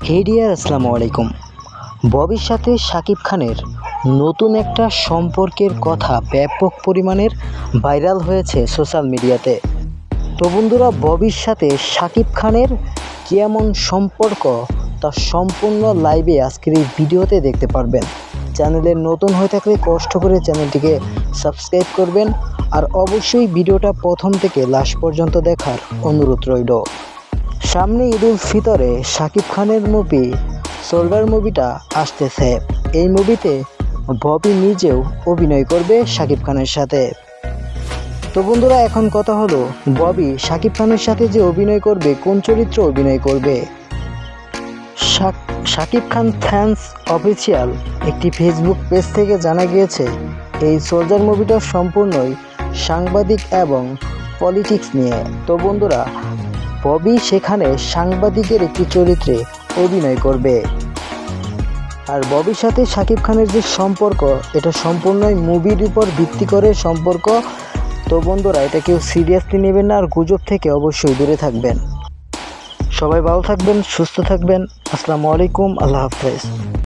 হে deer, আসসালামু আলাইকুম। ববির সাথে শাকিব খানের নতুন একটা সম্পর্কের কথা ব্যাপক পরিমাণের ভাইরাল হয়েছে সোশ্যাল মিডিয়াতে। তো বন্ধুরা, ববির সাথে শাকিব খানের কেমন সম্পর্ক তা সম্পূর্ণ লাইভে আজকের এই ভিডিওতে দেখতে পারবেন। চ্যানেলে নতুন হয়ে থাকলে কষ্ট করে চ্যানেলটিকে সাবস্ক্রাইব করবেন, আর অবশ্যই ভিডিওটা প্রথম থেকে লাস্ট পর্যন্ত দেখার অনুরোধ রইল। সামনে ঈদুল ফিতরে শাকিব খানের মুভি সোলজার মুভিটা আসতেছে। এই মুভিতে ববি নিজেও অভিনয় করবে শাকিব খানের সাথে। তো বন্ধুরা, এখন কথা হলো, ববি শাকিব খানের সাথে যে অভিনয় করবে, কোন চরিত্র অভিনয় করবে? শাকিব খান ফ্যান্স অফিসিয়াল একটি ফেসবুক পেজ থেকে জানা গিয়েছে, এই সোলজার মুভিটা সম্পূর্ণই সাংবাদিক এবং পলিটিক্স নিয়ে। তো বন্ধুরা, ববি সেখানে সাংবাদিকের একটি চরিত্রে অভিনয় করবে। আর ববির সাথে শাকিব খানের যে সম্পর্ক, এটা সম্পূর্ণই মুভির উপর ভিত্তি করে সম্পর্ক। তো বন্ধুরা, এটা কেউ সিরিয়াসলি নেবেন না, আর গুজব থেকে অবশ্যই দূরে থাকবেন। সবাই ভালো থাকবেন, সুস্থ থাকবেন। আসসালামু আলাইকুম, আল্লাহ হাফেজ।